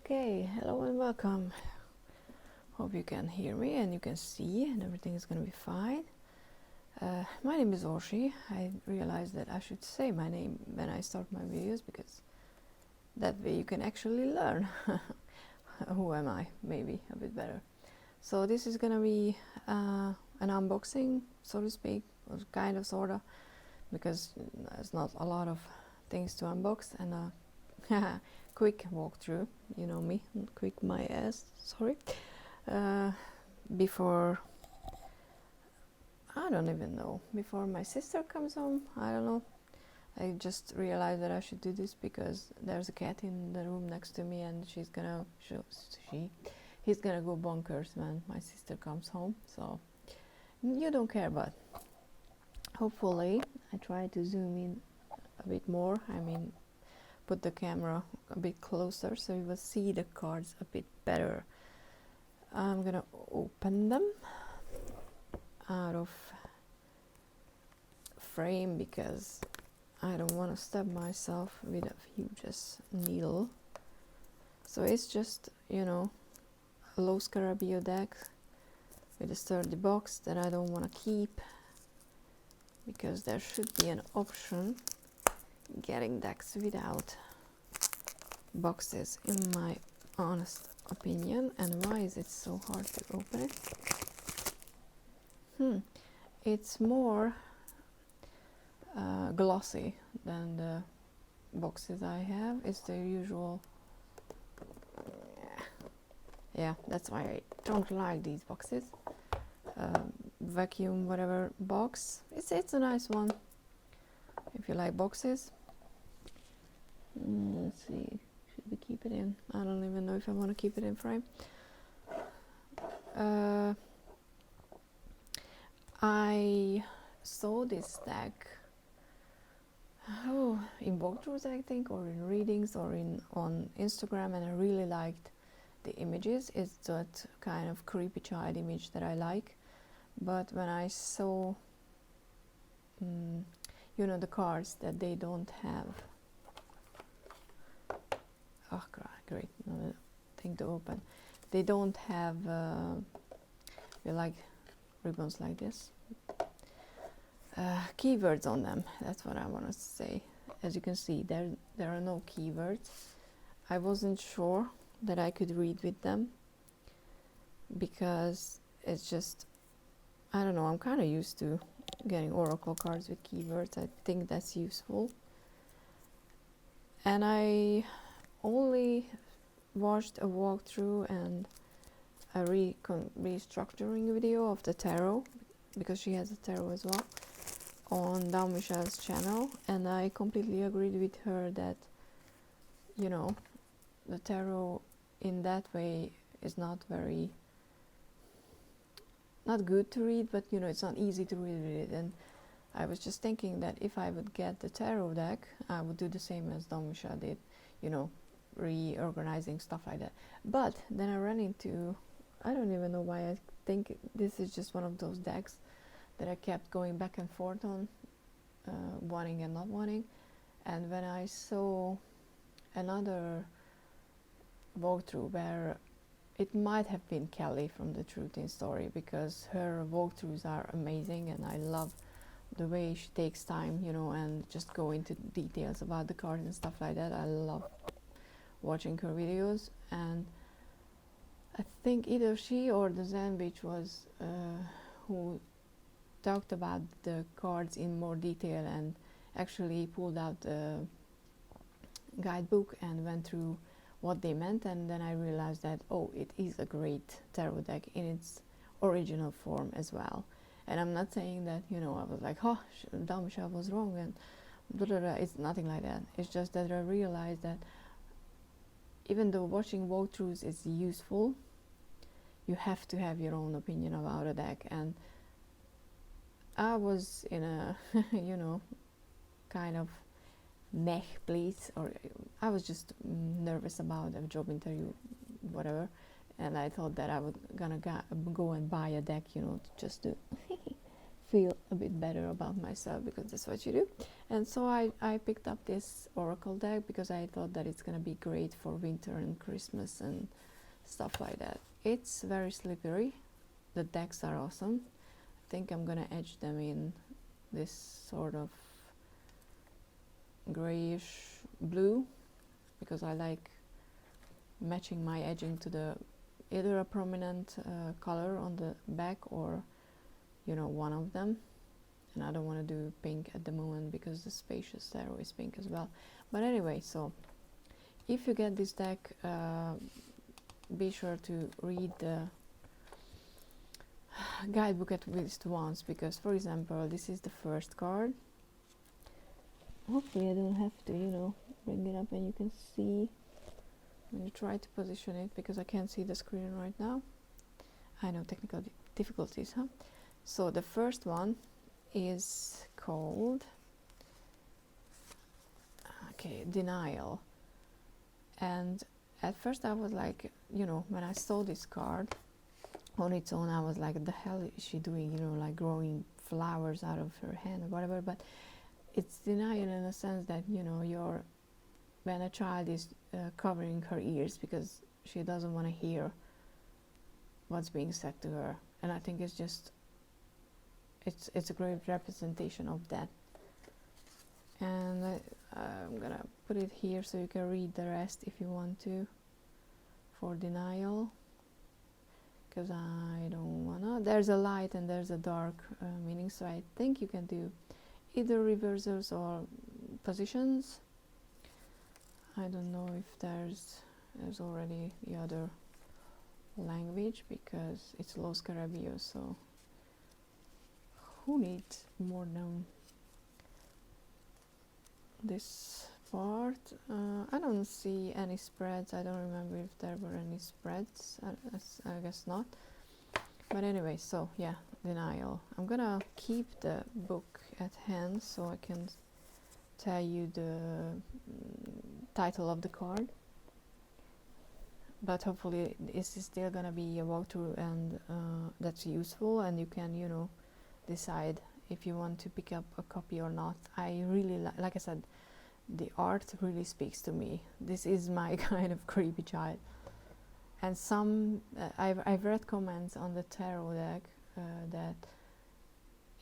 Okay, hello and welcome. Hope you can hear me and you can see and everything is going to be fine. My name is Orshi. I realized that I should say my name when I start my videos because that way you can actually learn who am I, maybe a bit better. So this is going to be an unboxing, so to speak, or kind of, sort of, because there's not a lot of things to unbox, and quick walkthrough, you know me, quick my ass, sorry, before, I don't even know, before my sister comes home, I don't know. I just realized that I should do this because there's a cat in the room next to me and he's gonna go bonkers when my sister comes home, so you don't care, but hopefully I try to zoom in a bit more, I mean put the camera a bit closer so you will see the cards a bit better. I'm gonna open them out of frame because I don't want to stab myself with a huge needle. So it's just, you know, a low Scarabeo deck with a sturdy box that I don't want to keep because there should be an option getting decks without boxes, in my honest opinion. And why is it so hard to open it? It's more glossy than the boxes I have. It's the usual, yeah, that's why I don't like these boxes. Vacuum whatever box, it's a nice one if you like boxes. Let's see, should we keep it in? I don't even know if I want to keep it in frame. I saw this deck in walkthroughs, I think, or in readings, or on Instagram, and I really liked the images. It's that kind of creepy child image that I like. But when I saw, you know, the cards that they don't have. Oh, great! Another thing to open. They don't have like ribbons like this. Keywords on them. That's what I want to say. As you can see, there are no keywords. I wasn't sure that I could read with them because it's just, I don't know, I'm kind of used to getting oracle cards with keywords. I think that's useful. And I only watched a walkthrough and a restructuring video of the tarot, because she has a tarot as well, on Dao Michelle's channel, and I completely agreed with her that, you know, the tarot in that way is not good to read, but you know, it's not easy to read it. And I was just thinking that if I would get the tarot deck, I would do the same as Dao Michelle did, you know, reorganizing stuff like that. But then I ran into, I don't even know why, I think this is just one of those decks that I kept going back and forth on, wanting and not wanting. And when I saw another walkthrough where it might have been Kelly from the Truth in Story, because her walkthroughs are amazing and I love the way she takes time, you know, and just go into details about the cards and stuff like that. I love watching her videos, and I think either she or the Zen Beach was who talked about the cards in more detail and actually pulled out the guidebook and went through what they meant. And then I realized that, oh, it is a great tarot deck in its original form as well. And I'm not saying that, you know, I was like, oh, Dao Michelle was wrong and blah, blah, blah. It's nothing like that. It's just that I realized that even though watching walkthroughs is useful, you have to have your own opinion about a deck. And I was in a, you know, kind of meh place, or I was just nervous about a job interview, whatever, and I thought that I was gonna go and buy a deck, you know, just to feel a bit better about myself, because that's what you do. And so I picked up this oracle deck because I thought that it's gonna be great for winter and Christmas and stuff like that. It's very slippery. The decks are awesome. I think I'm gonna edge them in this sort of grayish blue, because I like matching my edging to the either a prominent color on the back, or you know, one of them. And I don't want to do pink at the moment because the Spacious Tarot is pink as well. But anyway, so if you get this deck, be sure to read the guidebook at least once, because for example, this is the first card. Hopefully I don't have to, you know, bring it up and you can see. I'm going to try to position it because I can't see the screen right now. I know, technical difficulties, huh? So the first one is called, okay, Denial. And at first I was like, you know, when I saw this card on its own, I was like, the hell is she doing, you know, like growing flowers out of her hand or whatever. But it's denial in a sense that, you know, when a child is covering her ears because she doesn't want to hear what's being said to her. And I think it's just, it's a great representation of that. And I'm gonna put it here so you can read the rest if you want to, for denial, because I don't wanna. There's a light and there's a dark meaning, so I think you can do either reversals or positions. I don't know if there's already the other language, because it's Los Carabios, so who needs more than this part? I don't see any spreads. I don't remember if there were any spreads. I guess not. But anyway, so yeah, denial. I'm gonna keep the book at hand so I can tell you the title of the card. But hopefully this is still gonna be a walkthrough, and that's useful, and you can, you know, decide if you want to pick up a copy or not. I really like I said, the art really speaks to me. This is my kind of creepy child. And some I've read comments on the tarot deck that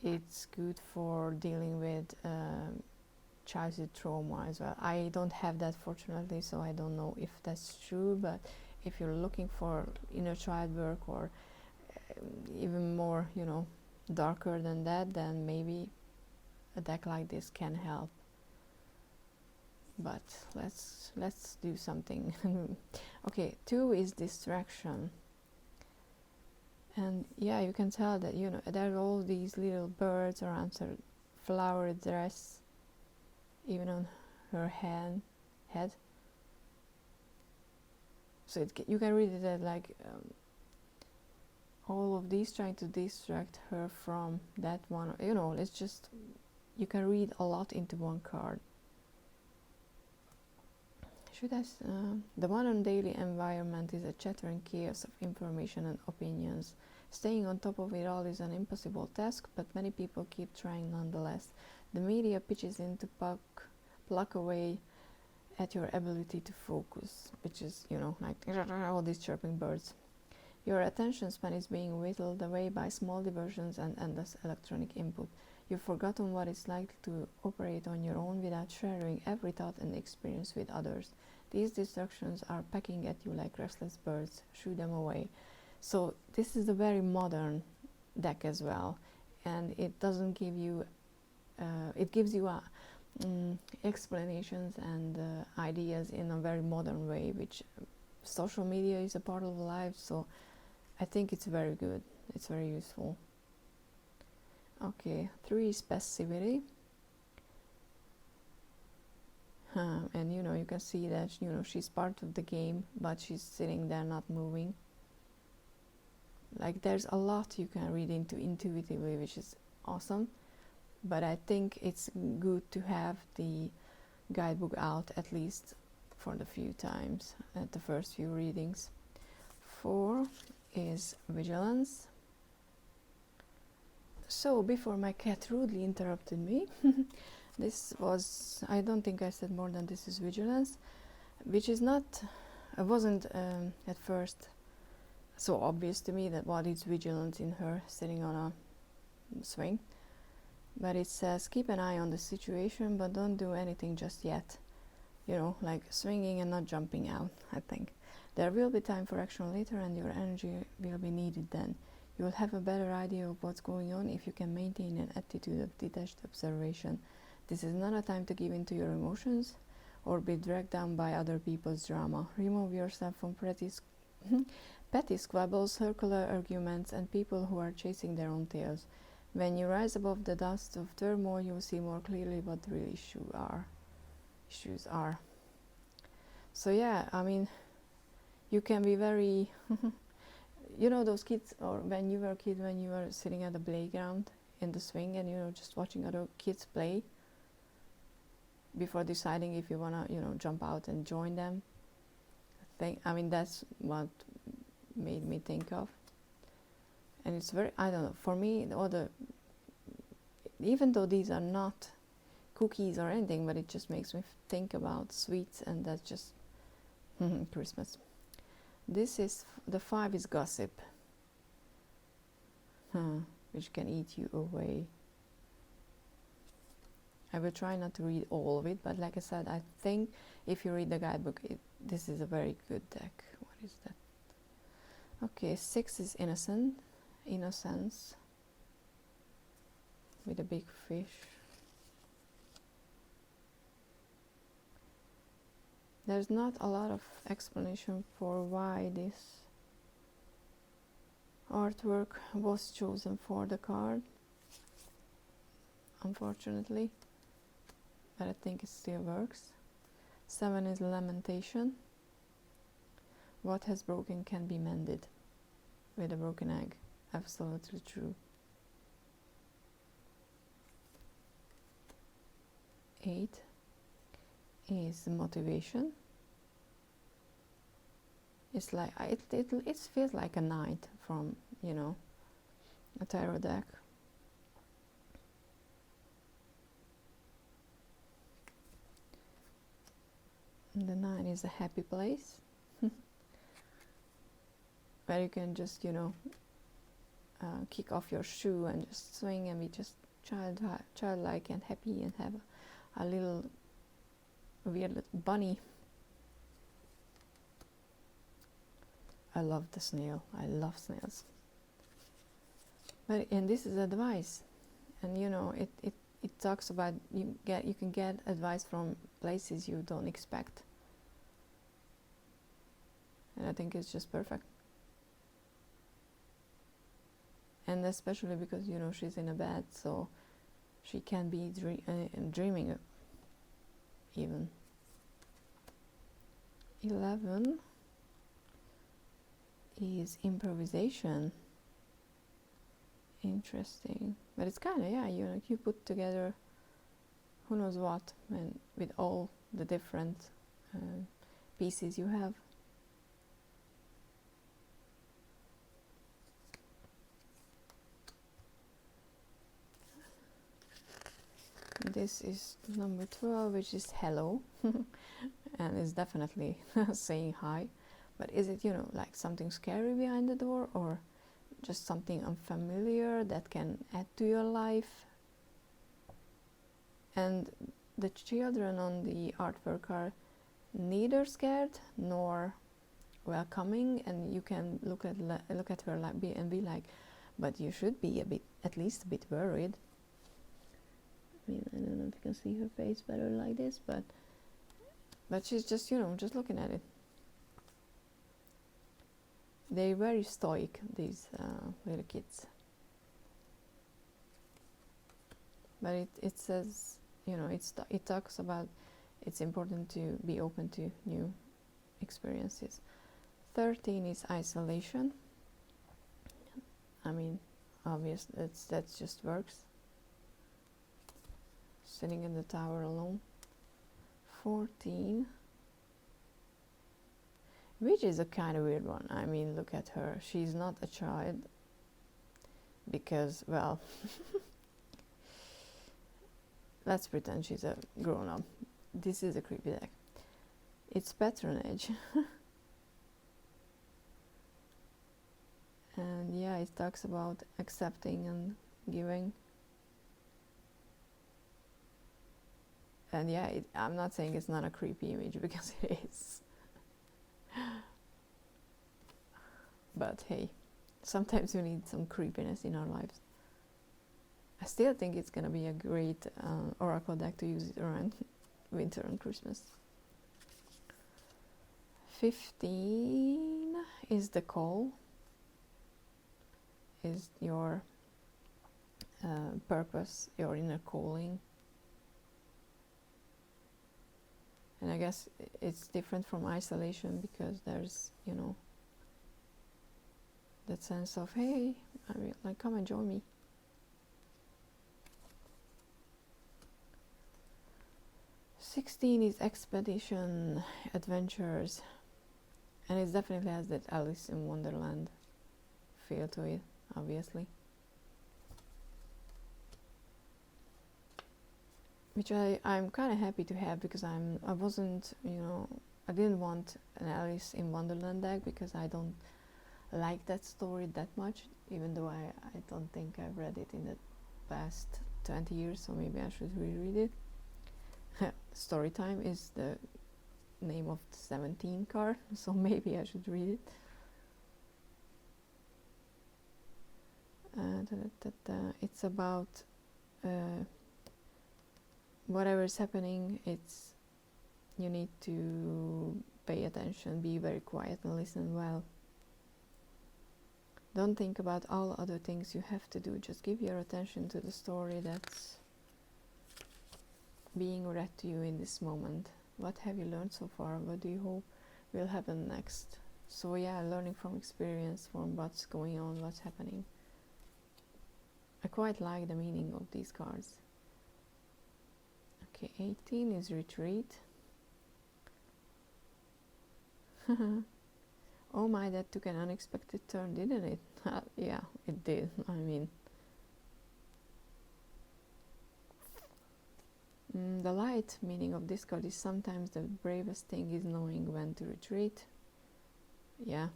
it's good for dealing with childhood trauma as well. I don't have that, fortunately, so I don't know if that's true. But if you're looking for inner child work, or even more, you know, darker than that, then maybe a deck like this can help. But let's do something. Okay, 2 is distraction. And yeah, you can tell that, you know, there are all these little birds around her flower dress, even on her head. So you can read it as like all of these trying to distract her from that one. You know, it's just, you can read a lot into one card. The modern daily environment is a chattering chaos of information and opinions. Staying on top of it all is an impossible task, but many people keep trying nonetheless. The media pitches in to pluck away at your ability to focus, which is, you know, like all these chirping birds. Your attention span is being whittled away by small diversions and endless electronic input. You've forgotten what it's like to operate on your own without sharing every thought and experience with others. These distractions are pecking at you like restless birds. Shoo them away. So this is a very modern deck as well, and it doesn't give you, it gives you explanations and ideas in a very modern way, which social media is a part of life, so I think it's very good. It's very useful. Okay, 3 is passivity. And you know, you can see that, you know, she's part of the game, but she's sitting there not moving. Like, there's a lot you can read into intuitively, which is awesome. But I think it's good to have the guidebook out at least for the few times at the first few readings. 4 is vigilance. So before my cat rudely interrupted me, this was, I don't think I said more than this is vigilance, which is not, it wasn't at first so obvious to me that what is vigilance in her sitting on a swing. But it says keep an eye on the situation, but don't do anything just yet. You know, like swinging and not jumping out, I think. There will be time for action later, and your energy will be needed then. You will have a better idea of what's going on if you can maintain an attitude of detached observation. This is not a time to give in to your emotions or be dragged down by other people's drama. Remove yourself from petty squabbles, circular arguments, and people who are chasing their own tails. When you rise above the dust of turmoil, you will see more clearly what the real issues are. So yeah, I mean, you can be very you know those kids, or when you were a kid, when you were sitting at the playground in the swing and, you know, just watching other kids play before deciding if you want to, you know, jump out and join them. I mean, that's what made me think of. And it's very, I don't know, for me, even though these are not cookies or anything, but it just makes me think about sweets, and that's just Christmas. This is, the 5 is gossip, which can eat you away. I will try not to read all of it, but like I said, I think if you read the guidebook, this is a very good deck. What is that? Okay, 6 is innocence, with a big fish. There's not a lot of explanation for why this artwork was chosen for the card, unfortunately, but I think it still works. 7 is lamentation. What has broken can be mended, with a broken egg. Absolutely true. 8 is motivation. It's like it feels like a knight from, you know, a tarot deck. And the 9 is a happy place, where you can just, you know, kick off your shoe and just swing and be just childlike and happy and have a little weird little bunny. I love the snail. I love snails. And this is advice, and you know, it talks about you can get advice from places you don't expect, and I think it's just perfect. And especially because, you know, she's in a bed, so she can be dreaming even. 11 is improvisation. Interesting, but it's kind of, yeah, you know, you put together who knows what, and with all the different pieces you have. This is number 12, which is hello, and it's definitely saying hi. But is it, you know, like something scary behind the door, or just something unfamiliar that can add to your life? And the children on the artwork are neither scared nor welcoming, and you can look at her like and be like, but you should be at least a bit worried. I mean, I don't know if you can see her face better like this, but she's just, you know, just looking at it. They're very stoic, these little kids. But it says, you know, it talks about it's important to be open to new experiences. 13 is isolation. I mean, obvious, that just works. Sitting in the tower alone. 14, which is a kind of weird one. I mean, look at her. She's not a child. because, well, let's pretend she's a grown-up. This is a creepy deck. It's patronage. And yeah, it talks about accepting and giving. And yeah, I'm not saying it's not a creepy image, because it is. But hey, sometimes we need some creepiness in our lives. I still think it's gonna be a great oracle deck to use it around winter and Christmas. 15 is the call, is your purpose, your inner calling. And I guess it's different from isolation, because there's, you know, that sense of, hey, I mean, like, come and join me. "16 is expedition, adventures, and it definitely has that Alice in Wonderland feel to it, obviously. Which I'm kind of happy to have, because I wasn't, you know, I didn't want an Alice in Wonderland deck, because I don't like that story that much, even though I don't think I've read it in the past 20 years, so maybe I should reread it. Storytime is the name of the 17 card, so maybe I should read it. It's about whatever is happening, you need to pay attention, be very quiet and listen well. Don't think about all other things you have to do, just give your attention to the story that's being read to you in this moment. What have you learned so far? What do you hope will happen next? So yeah, learning from experience, from what's going on, what's happening. I quite like the meaning of these cards. Okay, 18 is retreat. Oh my, that took an unexpected turn, didn't it? Yeah, it did. I mean, the light meaning of this card is sometimes the bravest thing is knowing when to retreat. Yeah,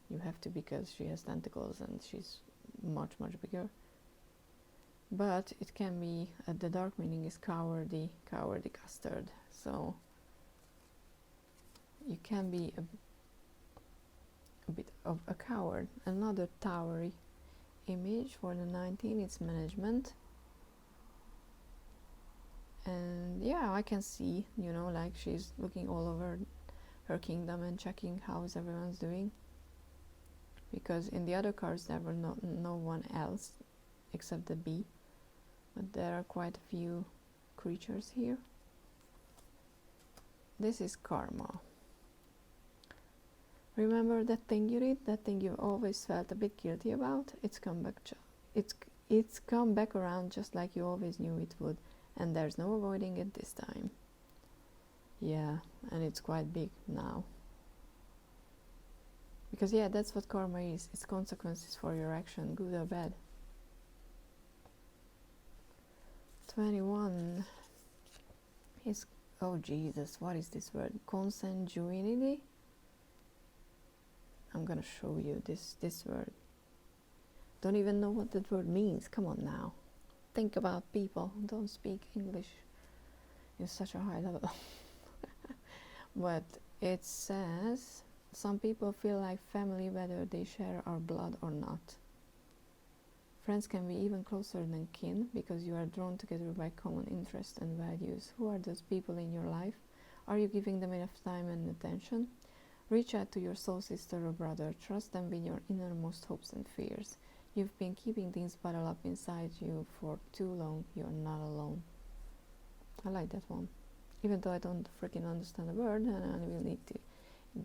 you have to, because she has tentacles and she's much, much bigger. But it can be, the dark meaning is cowardly custard. So you can be a bit of a coward. Another towery image for the 19, it's management. And yeah, I can see, you know, like she's looking all over her kingdom and checking how everyone's doing. Because in the other cards there were no one else except the bee. But there are quite a few creatures here. This is karma. Remember that thing you did, that thing you've always felt a bit guilty about? It's come back around just like you always knew it would, and there's no avoiding it this time. Yeah, and it's quite big now. Because yeah, that's what karma is. It's consequences for your action, good or bad. 21 is, oh Jesus, what is this word? Consanguinity? I'm gonna show you this word. Don't even know what that word means. Come on now. Think about people who don't speak English in such a high level. But it says, some people feel like family whether they share our blood or not. Friends can be even closer than kin, because you are drawn together by common interests and values. Who are those people in your life? Are you giving them enough time and attention? Reach out to your soul sister or brother. Trust them with your innermost hopes and fears. You've been keeping things bottled up inside you for too long. You're not alone. I like that one. Even though I don't freaking understand the word, and I will need to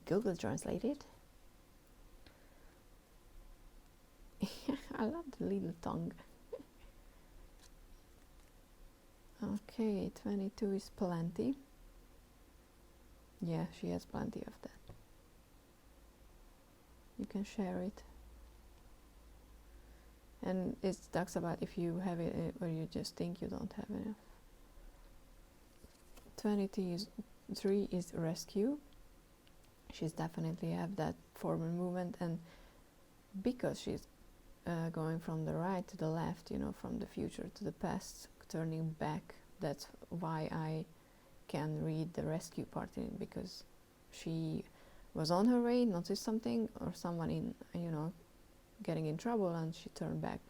Google translate it. I love the little tongue. Okay, 22 is plenty. Yeah, she has plenty of that. You can share it. And it talks about if you have it or you just think you don't have enough. 23 is rescue. She's definitely have that forward movement, and because she's going from the right to the left, you know, from the future to the past, turning back, that's why I can read the rescue part in it, because she was on her way, noticed something or someone in, you know, getting in trouble, and she turned back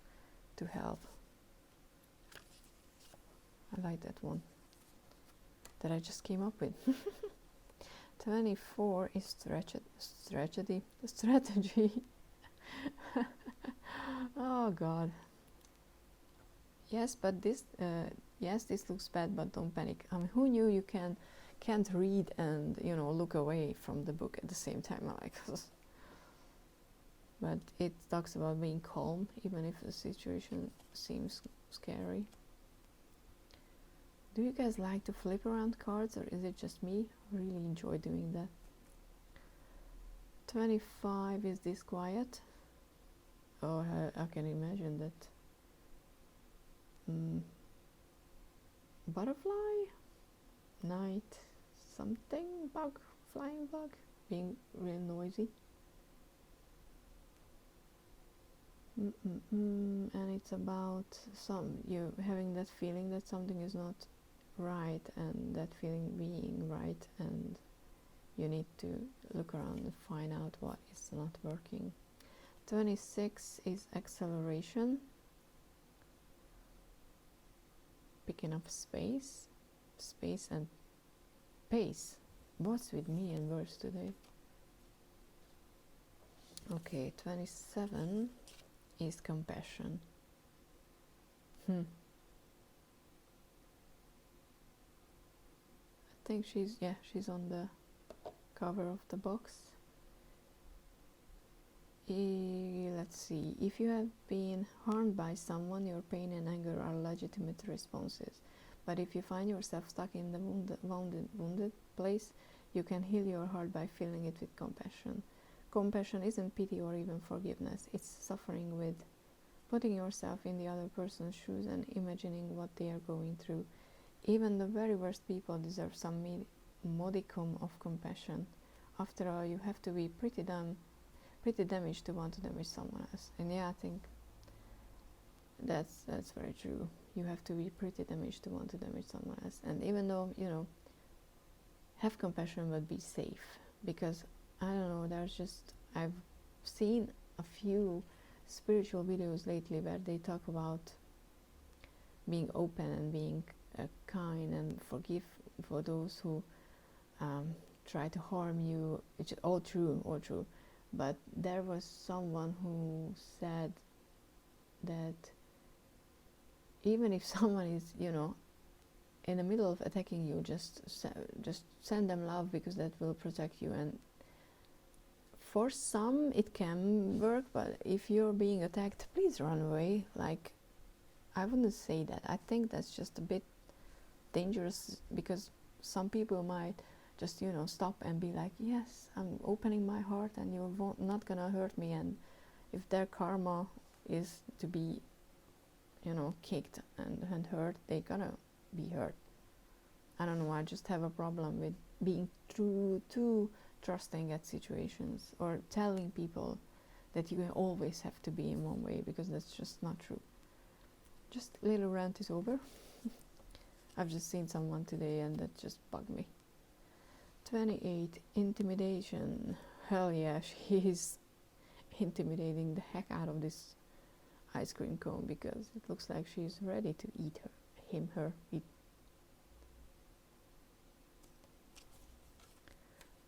to help. I like that one that I just came up with. 24 is strategy. Oh God. Yes, but this this looks bad, but don't panic. I mean, who knew you can't read and, you know, look away from the book at the same time? Like, but it talks about being calm even if the situation seems scary. Do you guys like to flip around cards, or is it just me? I really enjoy doing that. 25 is disquiet. Oh, I can imagine that. Butterfly, night, something, bug, flying bug, being real noisy. And it's about you having that feeling that something is not right, and that feeling being right, and you need to look around and find out what is not working. 26 is acceleration, picking up space and pace. What's with me and words today? Okay, 27 is compassion. I think she's on the cover of the box. Let's see. If you have been harmed by someone, your pain and anger are legitimate responses. But if you find yourself stuck in the wounded place, you can heal your heart by filling it with compassion. Compassion isn't pity or even forgiveness. It's suffering with putting yourself in the other person's shoes and imagining what they are going through. Even the very worst people deserve some modicum of compassion. After all, you have to be pretty damaged to want to damage someone else. And yeah, I think that's very true. You have to be pretty damaged to want to damage someone else. And even though, you know, have compassion but be safe, because I don't know, I've seen a few spiritual videos lately where they talk about being open and being kind and forgive for those who try to harm you. It's all true. But there was someone who said that even if someone is, you know, in the middle of attacking you, just send them love, because that will protect you. And for some it can work, but if you're being attacked, please run away. Like, I wouldn't say that. I think that's just a bit dangerous, because some people might just, you know, stop and be like, yes, I'm opening my heart and you're not gonna hurt me. And if their karma is to be, you know, kicked and hurt, they're gonna be hurt. I don't know, I just have a problem with being too trusting at situations, or telling people that you always have to be in one way, because that's just not true. Just little rant is over. I've just seen someone today and that just bugged me. 28, intimidation. Hell yeah, she's intimidating the heck out of this ice cream cone, because it looks like she's ready to eat her.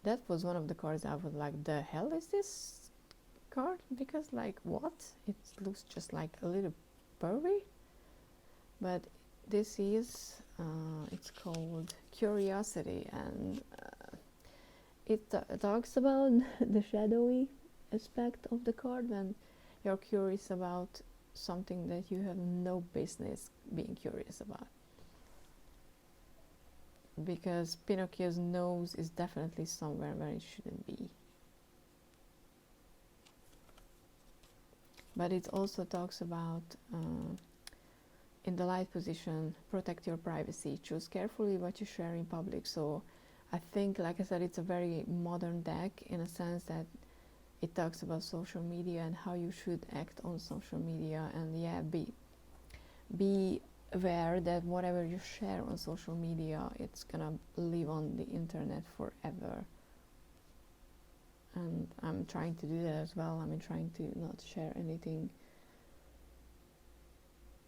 That was one of the cards I was like, the hell is this card? Because, like, what? It looks just like a little pervy. But this is, it's called Curiosity, and it talks about the shadowy aspect of the card when you're curious about something that you have no business being curious about. Because Pinocchio's nose is definitely somewhere where it shouldn't be. But it also talks about in the light position, protect your privacy, choose carefully what you share in public. So I think, like I said, it's a very modern deck in a sense that it talks about social media and how you should act on social media. And yeah, be aware that whatever you share on social media, it's gonna live on the internet forever. And I'm trying to do that as well. I'm trying to not share anything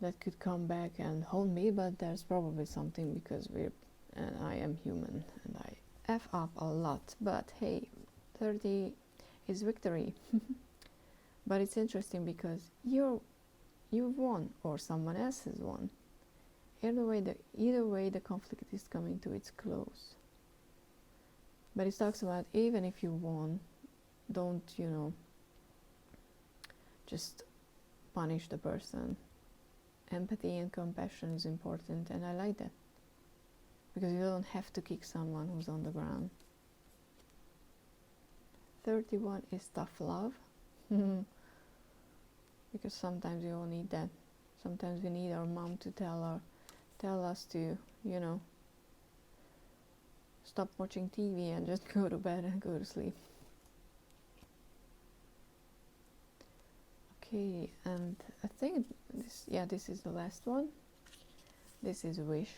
that could come back and haunt me, but there's probably something, because I am human and I F up a lot. But hey, 30 is victory. But it's interesting because you've won, or someone else has won. Either way the conflict is coming to its close. But it talks about, even if you won, don't, just punish the person. Empathy and compassion is important, and I like that, because you don't have to kick someone who's on the ground. 31 is tough love. Because sometimes we all need that. Sometimes we need our mom to tell us to, stop watching TV and just go to bed and go to sleep. Okay, and I think this is the last one. This is wish.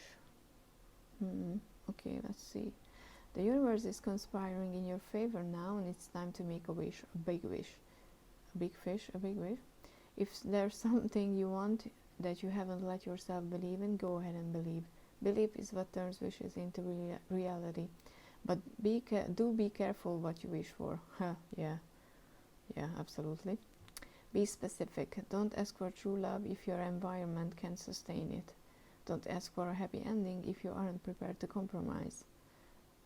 Okay, let's see. The universe is conspiring in your favor now, and it's time to make a wish, a big wish. A big fish, a big wish. If there's something you want that you haven't let yourself believe in, go ahead and believe. Belief is what turns wishes into reality. But do be careful what you wish for. Yeah, absolutely. Be specific. Don't ask for true love if your environment can sustain it. Don't ask for a happy ending if you aren't prepared to compromise.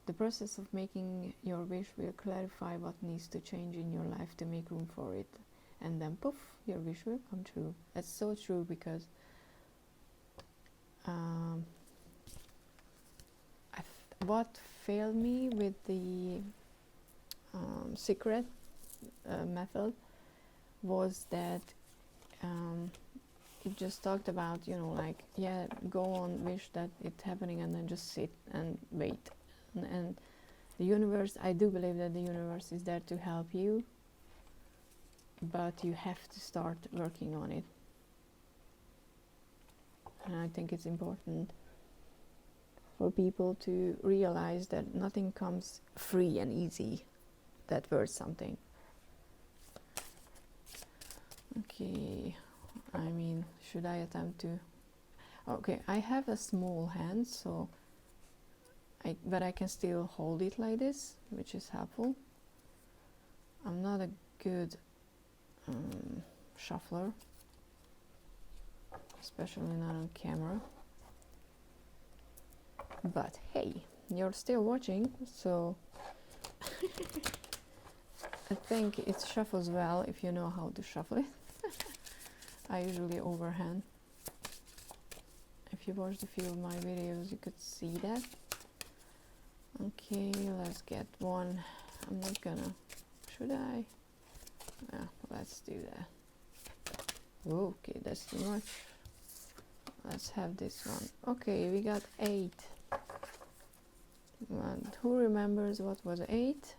The process of making your wish will clarify what needs to change in your life to make room for it. And then poof, your wish will come true. That's so true, because what failed me with the secret method was that it just talked about, go on, wish that it's happening, and then just sit and wait. And the universe, I do believe that the universe is there to help you, but you have to start working on it. And I think it's important for people to realize that nothing comes free and easy. That worth something. Okay, should I attempt to? Okay, I have a small hand, so but I can still hold it like this, which is helpful. I'm not a good shuffler, especially not on camera. But hey, you're still watching, so I think it shuffles well if you know how to shuffle it. I usually overhand. If you watched a few of my videos, you could see that. Okay, let's get one. I'm not gonna, should I? Yeah, let's do that. Okay, that's too much. Let's have this one. Okay, we got 8. And who remembers what was 8?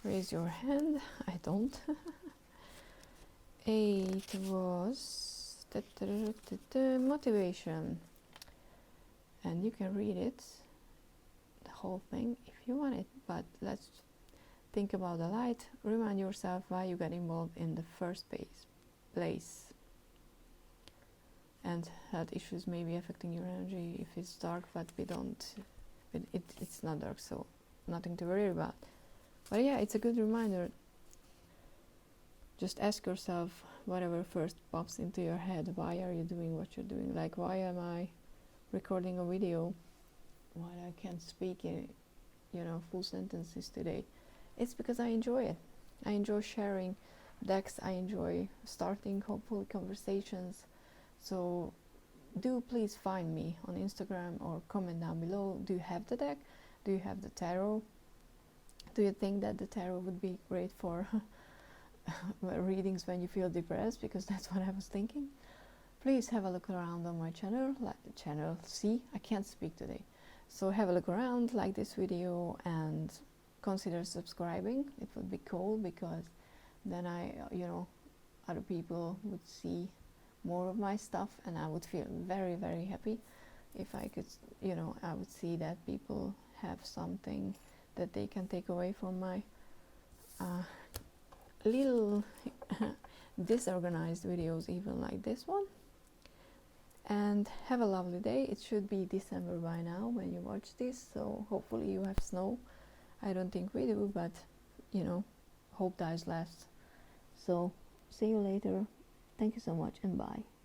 Raise your hand. I don't. 8 was motivation. And you can read it, the whole thing, if you want it. But let's think about the light. Remind yourself why you got involved in the first place. And health issues may be affecting your energy if it's dark, but it's not dark, so nothing to worry about. But yeah, it's a good reminder. Just ask yourself whatever first pops into your head. Why are you doing what you're doing? Like, why am I recording a video while I can't speak in, full sentences today? It's because I enjoy it. I enjoy sharing decks. I enjoy starting hopeful conversations. So do please find me on Instagram or comment down below. Do you have the deck? Do you have the tarot? Do you think that the tarot would be great for readings when you feel depressed, because that's what I was thinking. Please have a look around on my channel, I can't speak today. So have a look around, like this video, and consider subscribing. It would be cool, because then other people would see more of my stuff, and I would feel very, very happy if I could, I would see that people have something that they can take away from my little disorganized videos, even like this one. And have a lovely day. It should be December by now when you watch this, so hopefully you have snow. I don't think we do, but hope dies last. So see you later. Thank you so much, and bye.